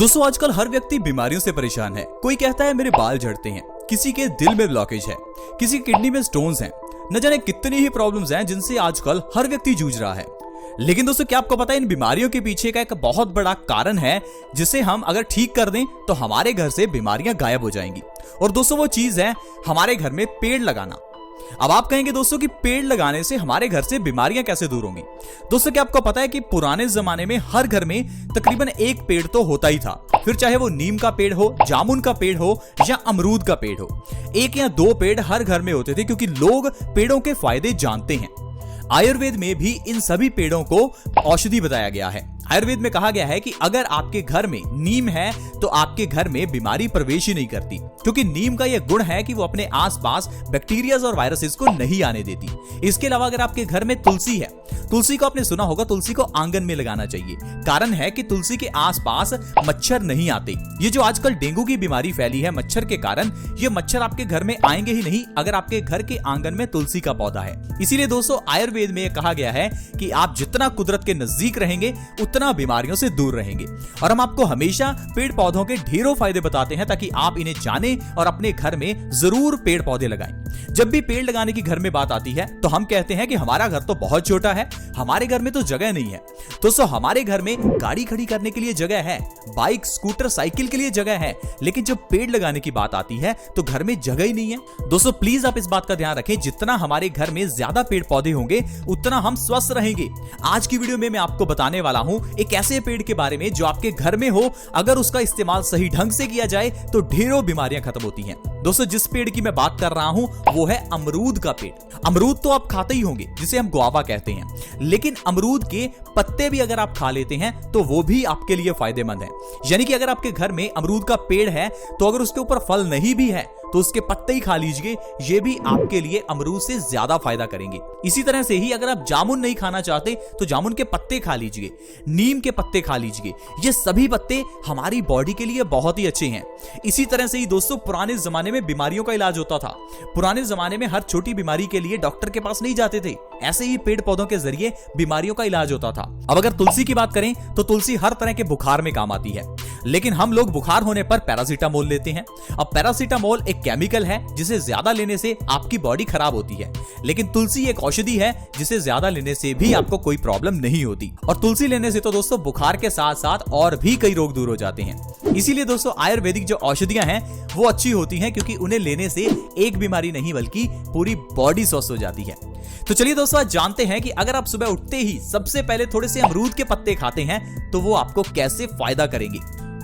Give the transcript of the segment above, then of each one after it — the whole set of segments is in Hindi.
दोस्तों आजकल हर व्यक्ति बीमारियों से परेशान है। कोई कहता है मेरे बाल झड़ते हैं, किसी के दिल में ब्लॉकेज है, किसी की किडनी में स्टोन्स हैं, न जाने कितनी ही प्रॉब्लम्स हैं जिनसे आजकल हर व्यक्ति जूझ रहा है। लेकिन दोस्तों क्या आपको पता है इन बीमारियों के पीछे का एक बहुत बड़ा कारण है जिसे हम अगर ठीक कर दें तो हमारे घर से बीमारियां गायब हो जाएंगी। और दोस्तों वो चीज है हमारे घर में पेड़ लगाना। अब आप कहेंगे दोस्तों कि पेड़ लगाने से हमारे घर से बीमारियां कैसे दूर होंगी। दोस्तों क्या आपको पता है कि पुराने जमाने में हर घर में तकरीबन एक पेड़ तो होता ही था, फिर चाहे वो नीम का पेड़ हो, जामुन का पेड़ हो या अमरूद का पेड़ हो। एक या दो पेड़ हर घर में होते थे क्योंकि लोग पेड़ों के फायदे जानते हैं। आयुर्वेद में भी इन सभी पेड़ों को औषधि बताया गया है। आयुर्वेद में कहा गया है कि अगर आपके घर में नीम है तो आपके घर में बीमारी प्रवेश ही नहीं करती, क्योंकि नीम का यह गुण है कि वो अपने आसपास बैक्टीरिया और वायरसेस को नहीं आने देती। इसके अलावा अगर आपके घर में तुलसी है, तुलसी को आपने सुना होगा, तुलसी को आंगन में लगाना चाहिए। कारण है कि तुलसी के आसपास मच्छर नहीं आते। ये जो आजकल डेंगू की बीमारी फैली है मच्छर के कारण, ये मच्छर आपके घर में आएंगे ही नहीं अगर आपके घर के आंगन में तुलसी का पौधा है। इसीलिए दोस्तों आयुर्वेद में यह कहा गया है कि आप जितना कुदरत के नजदीक रहेंगे उतना बीमारियों से दूर रहेंगे। और हम आपको हमेशा पेड़ पौधों के ढेरों फायदे बताते हैं ताकि आप इन्हें जानें और अपने घर में जरूर पेड़ पौधे लगाएं। जब भी पेड़ लगाने की घर में बात आती है तो हम कहते हैं कि हमारा घर तो बहुत छोटा है, हमारे घर में तो जगह नहीं है। दोस्तों हमारे घर में गाड़ी खड़ी करने के लिए जगह है, बाइक, स्कूटर, साइकिल के लिए जगह है, लेकिन जब पेड़ लगाने की बात आती है तो घर में जगह ही नहीं है। दोस्तों प्लीज आप इस बात का ध्यान रखें, जितना हमारे घर में ज्यादा पेड़ पौधे होंगे उतना हम स्वस्थ रहेंगे। आज की वीडियो में मैं आपको बताने वाला हूं एक ऐसे पेड़ के बारे में जो आपके घर में हो, अगर उसका इस्तेमाल सही ढंग से किया जाए तो ढेरों बीमारियां खत्म होती हैं। दोस्तों जिस पेड़ की मैं बात कर रहा हूं वो है अमरूद का पेड़। अमरूद तो आप खाते ही होंगे जिसे हम गुआवा कहते हैं, लेकिन अमरूद के पत्ते भी अगर आप खा लेते हैं तो वो भी आपके लिए फायदेमंद है। यानी कि अगर आपके घर में अमरूद का पेड़ है तो अगर उसके ऊपर फल नहीं भी है तो उसके पत्ते ही खा लीजिए, ये भी आपके लिए अमरूद से ज्यादा फायदा करेंगे। इसी तरह से ही अगर आप जामुन नहीं खाना चाहते तो जामुन के पत्ते खा लीजिए, नीम के पत्ते खा लीजिए, ये सभी पत्ते हमारी बॉडी के लिए बहुत ही अच्छे हैं। इसी तरह से ही दोस्तों पुराने जमाने में बीमारियों का इलाज होता था। पुराने जमाने में हर छोटी बीमारी के लिए डॉक्टर के पास नहीं जाते थे, ऐसे ही पेड़ पौधों के जरिए बीमारियों का इलाज होता था। अब अगर तुलसी की बात करें तो तुलसी हर तरह के बुखार में काम आती है, लेकिन हम लोग बुखार होने पर पैरासीटामोल लेते हैं। अब पैरासीटामोल एक केमिकल है जिसे ज्यादा लेने से आपकी बॉडी खराब होती है, लेकिन तुलसी एक औषधि है जिसे ज्यादा लेने से भी आपको कोई प्रॉब्लम नहीं होती। और तुलसी लेने से तो दोस्तों बुखार के साथ साथ और भी कई रोग दूर हो जाते हैं। इसीलिए दोस्तों आयुर्वेदिक जो औषधियां हैं वो अच्छी होती हैं, क्योंकि उन्हें लेने से एक बीमारी नहीं बल्कि पूरी बॉडी स्वस्थ हो जाती है। तो चलिए दोस्तों आज जानते हैं कि अगर आप सुबह उठते ही सबसे पहले थोड़े से अमरूद के पत्ते खाते हैं तो वो आपको कैसे फायदा करेंगे।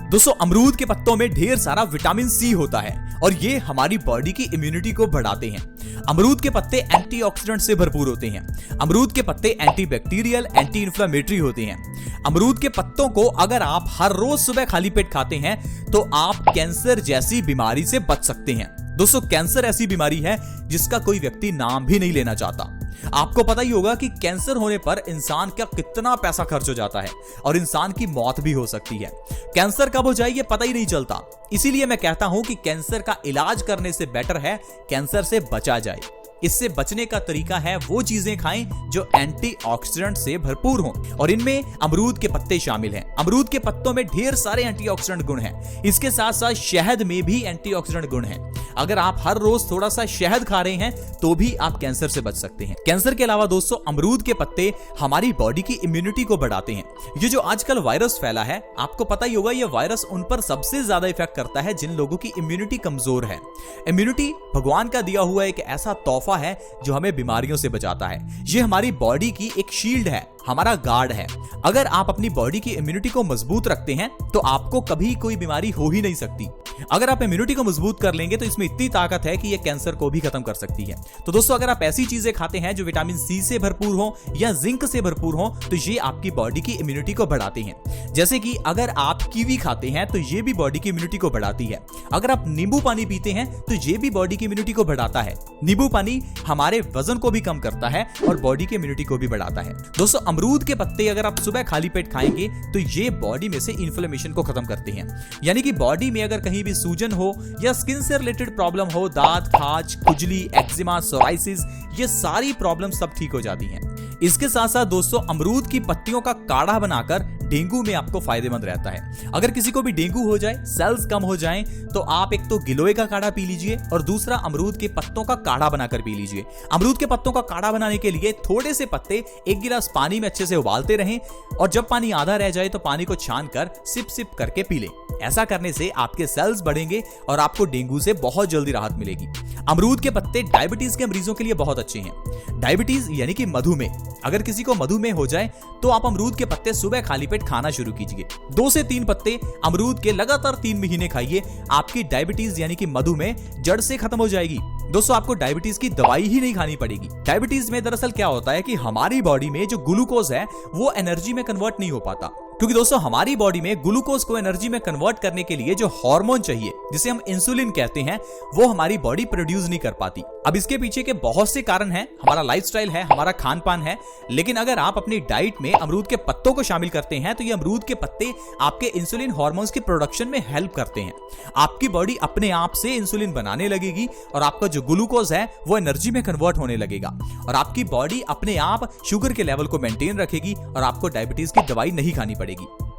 दोस्तों अमरूद के पत्तों में ढेर सारा विटामिन सी होता है और ये हमारी बॉडी की इम्यूनिटी को बढ़ाते हैं। अमरूद के पत्ते एंटीऑक्सीडेंट से भरपूर होते हैं। अमरूद के पत्ते एंटीबैक्टीरियल, एंटी इन्फ्लेमेटरी होते हैं। अमरूद के पत्तों को अगर आप हर रोज सुबह खाली पेट खाते हैं तो आप कैंसर जैसी बीमारी से बच सकते हैं। दोस्तों कैंसर ऐसी बीमारी है जिसका कोई व्यक्ति नाम भी नहीं लेना चाहता। आपको पता ही होगा कि कैंसर होने पर इंसान का कितना पैसा खर्च हो जाता है और इंसान की मौत भी हो सकती है। कैंसर कब हो जाए ये पता ही नहीं चलता। इसीलिए मैं कहता हूं कि कैंसर का इलाज करने से बेटर है कैंसर से बचा जाए। इससे बचने का तरीका है वो चीजें खाएं जो एंटीऑक्सीडेंट से भरपूर हों, और इनमें अमरूद के पत्ते शामिल हैं। अमरूद के पत्तों में ढेर सारे एंटीऑक्सीडेंट गुण हैं। इसके साथ साथ शहद में भी एंटीऑक्सीडेंट गुण हैं। अगर आप हर रोज थोड़ा सा शहद खा रहे हैं तो भी आप कैंसर से बच सकते हैं। कैंसर के अलावा दोस्तों अमरूद के पत्ते हमारी बॉडी की इम्यूनिटी को बढ़ाते हैं। ये जो आजकल वायरस फैला है, आपको पता ही होगा, ये वायरस उन पर सबसे ज्यादा इफेक्ट करता है जिन लोगों की इम्यूनिटी कमजोर है। इम्यूनिटी भगवान का दिया हुआ एक ऐसा तोहफा है जो हमें बीमारियों से बचाता है। ये हमारी बॉडी की एक शील्ड है, हमारा गार्ड है। अगर आप अपनी बॉडी की इम्यूनिटी को मजबूत रखते हैं तो आपको कभी कोई बीमारी हो ही नहीं सकती। अगर आप इम्यूनिटी को मजबूत कर लेंगे तो इसमें इतनी ताकत है कि ये कैंसर को भी खत्म कर सकती है। तो दोस्तों अगर आप ऐसी चीजें खाते हैं जो विटामिन सी से भरपूर हो या जिंक से भरपूर हो तो ये आपकी बॉडी की इम्यूनिटी को बढ़ाते हैं। जैसे कि अगर आप कीवी खाते हैं तो ये भी बॉडी की इम्यूनिटी को बढ़ाती है। अगर आप नींबू पानी पीते हैं तो ये भी बॉडी की इम्यूनिटी को बढ़ाता है। नींबू पानी हमारे वजन को भी कम करता है और बॉडी की इम्यूनिटी को भी बढ़ाता है। दोस्तों अमरूद के पत्ते अगर आप सुबह खाली पेट खाएंगे तो ये बॉडी में से इन्फ्लेमेशन को खत्म करते हैं। यानी कि बॉडी में अगर कहीं भी सूजन हो या स्किन से रिलेटेड प्रॉब्लम हो, दांत, खाज, खुजली, एक्जिमा, सोराइसिस, ये सारी प्रॉब्लम सब ठीक हो जाती हैं। इसके साथ साथ दोस्तों अमरूद की पत्तियों का काढ़ा बनाकर डेंगू में आपको फायदेमंद रहता है। अगर किसी को भी डेंगू हो जाए, सेल्स कम हो जाएं, तो आप एक तो गिलोय का काढ़ा पी लीजिए और दूसरा अमरूद के पत्तों का काढ़ा बनाकर पी लीजिए। अमरूद के पत्तों का काढ़ा बनाने के लिए थोड़े से पत्ते 1 गिलास पानी में अच्छे से उबालते रहें और जब पानी आधा रह जाए तो पानी को छानकर सिप सिप करके पी लें। ऐसा करने से आपके सेल्स बढ़ेंगे और आपको डेंगू से बहुत जल्दी राहत मिलेगी। अमरूद के पत्ते डायबिटीज के मरीजों के लिए बहुत अच्छे हैं। डायबिटीज यानी कि मधुमेह, अगर किसी को मधुमेह हो जाए तो आप अमरूद के पत्ते सुबह खाली पेट खाना शुरू कीजिए। 2 से 3 पत्ते अमरूद के लगातार 3 महीने खाइए, आपकी डायबिटीज यानी कि मधुमेह जड़ से खत्म हो जाएगी। दोस्तों, आपको डायबिटीज की दवाई ही नहीं खानी पड़ेगी। डायबिटीज में दरअसल क्या होता है कि हमारी बॉडी में जो ग्लूकोज है वो एनर्जी में कन्वर्ट नहीं हो पाता, क्योंकि दोस्तों हमारी बॉडी में ग्लूकोज को एनर्जी में कन्वर्ट करने के लिए जो हार्मोन चाहिए, जिसे हम इंसुलिन कहते हैं, वो हमारी बॉडी प्रोड्यूस नहीं कर पाती। अब इसके पीछे के बहुत से कारण हैं, हमारा लाइफस्टाइल है, हमारा खान पान है, लेकिन अगर आप अपनी डाइट में अमरूद के पत्तों को शामिल करते हैं तो ये अमरूद के पत्ते आपके इंसुलिन हार्मोन्स की प्रोडक्शन में हेल्प करते हैं। आपकी बॉडी अपने आप से इंसुलिन बनाने लगेगी और आपका जो ग्लूकोज है वो एनर्जी में कन्वर्ट होने लगेगा और आपकी बॉडी अपने आप शुगर के लेवल को मेंटेन रखेगी और आपको डायबिटीज की दवाई नहीं खानी पड़ेगी।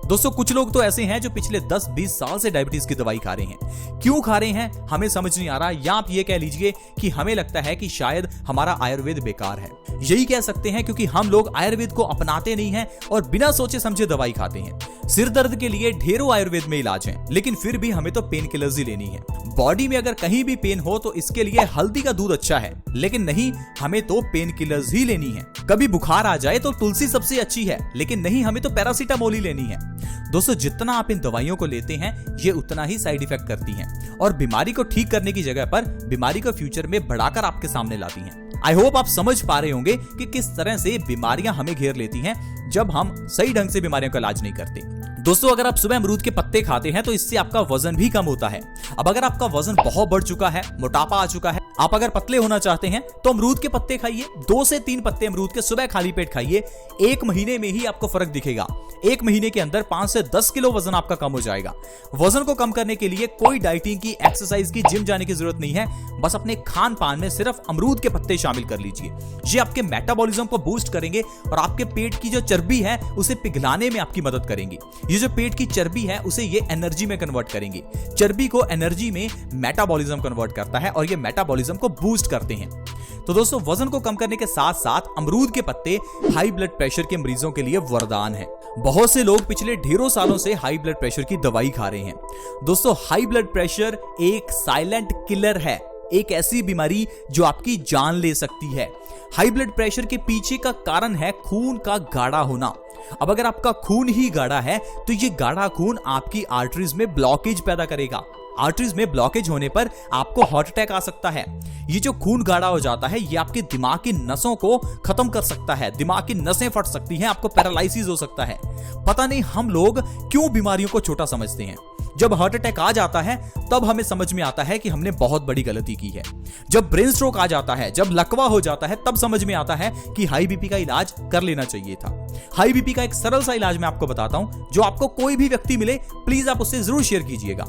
दोस्तों, कुछ लोग तो ऐसे हैं जो पिछले 10-20 साल से डायबिटीज की दवाई खा रहे हैं। क्यों खा रहे हैं हमें समझ नहीं आ रहा, या आप ये कह लीजिए कि हमें लगता है कि शायद हमारा आयुर्वेद बेकार है। यही कह सकते हैं क्योंकि हम लोग आयुर्वेद को अपनाते नहीं हैं और बिना सोचे समझे दवाई खाते हैं। सिर दर्द के लिए ढेरों आयुर्वेद में इलाज हैं, लेकिन फिर भी हमें तो पेन किलर्स ही लेनी है। बॉडी में अगर कहीं भी पेन हो तो इसके लिए हल्दी का दूध अच्छा है, लेकिन नहीं, हमें तो पेन किलर्स ही लेनी है। कभी बुखार आ जाए तो तुलसी सबसे अच्छी है, लेकिन नहीं, हमें तो पैरासीटामोल ही लेनी है। दोस्तों, जितना आप इन दवाइयों को लेते हैं ये उतना ही साइड इफेक्ट करती हैं और बीमारी को ठीक करने की जगह पर बीमारी को फ्यूचर में बढ़ाकर आपके सामने लाती हैं। आई होप आप समझ पा रहे होंगे कि किस तरह से बीमारियां हमें घेर लेती हैं जब हम सही ढंग से बीमारियों का इलाज नहीं करते। दोस्तों, अगर आप सुबह अमरूद के पत्ते खाते हैं तो इससे आपका वजन भी कम होता है। अब अगर आपका वजन बहुत बढ़ चुका है, मोटापा आ चुका है, आप अगर पतले होना चाहते हैं तो अमरूद के पत्ते खाइए। 2 से 3 पत्ते अमरूद के सुबह खाली पेट खाइए। 1 महीने में ही आपको फर्क दिखेगा। 1 महीने के अंदर 5 से 10 किलो वजन आपका कम हो जाएगा। वजन को कम करने के लिए कोई डाइटिंग की, एक्सरसाइज की, जिम जाने की जरूरत नहीं है। बस अपने खान पान में सिर्फ अमरूद के पत्ते शामिल कर लीजिए। ये आपके मेटाबॉलिज्म को बूस्ट करेंगे और आपके पेट की जो चर्बी है उसे पिघलाने में आपकी मदद करेंगे। ये जो पेट की चर्बी है उसे ये एनर्जी में कन्वर्ट करेंगे। चर्बी को एनर्जी में मेटाबॉलिज्म कन्वर्ट करता है और ये मेटाबॉलिज्म को बूस्ट करते हैं। तो दोस्तों, वजन को कम करने के साथ साथ अमरूद के पत्ते हाई ब्लड प्रेशर के मरीजों के लिए वरदान है। बहुत से लोग पिछले ढेरों सालों से हाई ब्लड प्रेशर की दवाई खा रहे हैं। दोस्तों, हाई ब्लड प्रेशर एक साइलेंट किलर है, एक ऐसी बीमारी जो आपकी जान ले सकती है। हाई ब्लड प्रेशर के पीछे का कारण है खून का गाढ़ा होना। अब अगर आपका खून ही गाढ़ा है तो ये गाढ़ा खून आपकी आर्टरीज में ब्लॉकेज पैदा करेगा। आर्टरीज में ब्लॉकेज होने पर आपको हार्ट अटैक आ सकता है। ये जो खून गाढ़ा हो जाता है ये आपके दिमाग की नसों को खत्म कर सकता है। दिमाग की नसें फट सकती हैं, आपको पैरालिसिस हो सकता है। पता नहीं हम लोग क्यों बीमारियों को छोटा समझते हैं। जब हार्ट अटैक आ जाता है तब हमें समझ में आता है कि हमने बहुत बड़ी गलती की है। जब ब्रेन स्ट्रोक आ जाता है, जब लकवा हो जाता है, तब समझ में आता है कि हाई बीपी का इलाज कर लेना चाहिए था। हाई बीपी का एक सरल सा इलाज मैं आपको बताता हूं, जो आपको कोई भी व्यक्ति मिले प्लीज आप उससे जरूर शेयर कीजिएगा।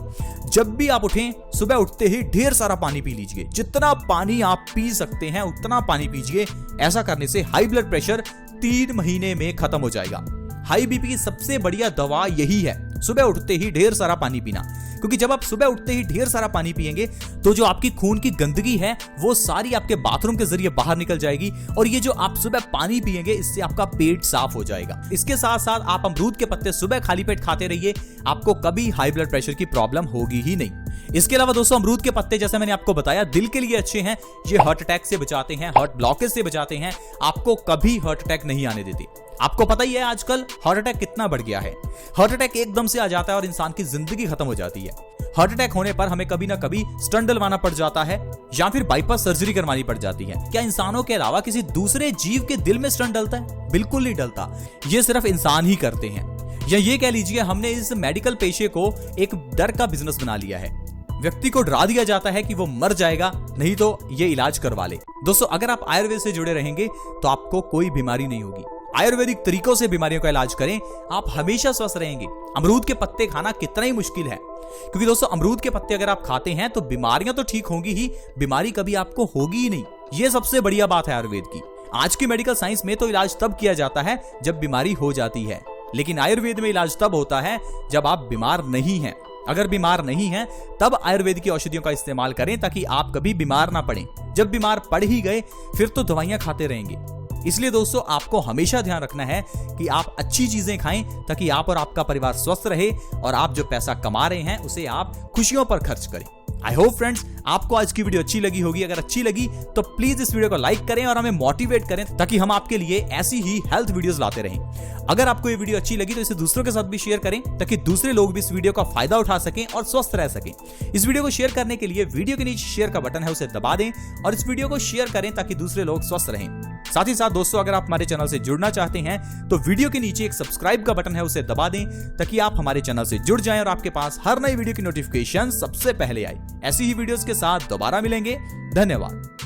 जब भी आप उठें, सुबह उठते ही ढेर सारा पानी पी लीजिए। जितना पानी आप पी सकते हैं उतना पानी पीजिए। ऐसा करने से हाई ब्लड प्रेशर 3 महीने में खत्म हो जाएगा। हाई बीपी की सबसे बढ़िया दवा यही है, सुबह उठते ही ढेर सारा पानी पीना। क्योंकि जब आप सुबह उठते ही ढेर सारा पानी पिएंगे तो जो आपकी खून की गंदगी है वो सारी आपके बाथरूम के जरिए बाहर निकल जाएगी और ये जो आप सुबह पानी पिएंगे इससे आपका पेट साफ हो जाएगा। इसके साथ साथ आप अमरूद के पत्ते सुबह खाली पेट खाते रहिए, आपको कभी हाई ब्लड प्रेशर की प्रॉब्लम होगी ही नहीं। इसके अलावा दोस्तों, अमरूद के पत्ते जैसे मैंने आपको बताया दिल के लिए अच्छे हैं। ये हार्ट अटैक से बचाते हैं, हार्ट ब्लॉकेज से बचाते हैं, आपको कभी हार्ट अटैक नहीं आने देते। आपको पता ही है आजकल हार्ट अटैक कितना बढ़ गया है। हार्ट अटैक एकदम से आ जाता है और इंसान की जिंदगी खत्म हो जाती है। हार्ट अटैक होने पर हमें कभी ना कभी स्टंट डलवाना पड़ जाता है या फिर बाईपास सर्जरी करवानी पड़ जाती है। क्या इंसानों के अलावा किसी दूसरे जीव के दिल में स्टंट डलता है? बिल्कुल नहीं डलता। ये सिर्फ इंसान ही करते हैं। या ये कह लीजिए हमने इस मेडिकल पेशे को एक डर का बिजनेस बना लिया है। व्यक्ति को डरा दिया जाता है कि वो मर जाएगा, नहीं तो ये इलाज करवा ले। दोस्तों, अगर आप आयुर्वेद से जुड़े रहेंगे तो आपको कोई बीमारी नहीं होगी। आयुर्वेदिक तरीकों से बीमारियों का इलाज करें, आप हमेशा स्वस्थ रहेंगे। अमरूद के पत्ते खाना कितना ही मुश्किल है, क्योंकि दोस्तों अमरूद के पत्ते अगर आप खाते हैं तो बीमारियां तो ठीक होंगी ही, बीमारी कभी आपको होगी ही नहीं। ये सबसे बढ़िया बात है आयुर्वेद की। आज की मेडिकल साइंस में तो इलाज तब किया जाता है जब बीमारी हो जाती है। लेकिन आयुर्वेद में इलाज तब होता है जब आप बीमार नहीं हैं। अगर बीमार नहीं हैं तब आयुर्वेद की औषधियों का इस्तेमाल करें ताकि आप कभी बीमार ना पड़ें। जब बीमार पड़ ही गए फिर तो दवाइयां खाते रहेंगे। इसलिए दोस्तों आपको हमेशा ध्यान रखना है कि आप अच्छी चीजें खाएं ताकि आप और आपका परिवार स्वस्थ रहे और आप जो पैसा कमा रहे हैं उसे आप खुशियों पर खर्च करें। आई होप फ्रेंड्स आपको आज की वीडियो अच्छी लगी होगी। अगर अच्छी लगी तो प्लीज इस वीडियो को लाइक करें और हमें मोटिवेट करें ताकि हम आपके लिए ऐसी ही हेल्थ वीडियोस लाते रहें। अगर आपको ये वीडियो अच्छी लगी तो इसे दूसरों के साथ भी शेयर करें ताकि दूसरे लोग भी इस वीडियो का फायदा उठा सकें और स्वस्थ रह सकें। इस वीडियो को शेयर करने के लिए वीडियो के नीचे शेयर का बटन है उसे दबा दें और इस वीडियो को शेयर करें ताकि दूसरे लोग स्वस्थ रहें। साथ ही साथ दोस्तों अगर आप हमारे चैनल से जुड़ना चाहते हैं तो वीडियो के नीचे एक सब्सक्राइब का बटन है उसे दबा दें ताकि आप हमारे चैनल से जुड़ जाएं और आपके पास हर नई वीडियो की नोटिफिकेशन सबसे पहले आए। ऐसी ही वीडियोस के साथ दोबारा मिलेंगे। धन्यवाद।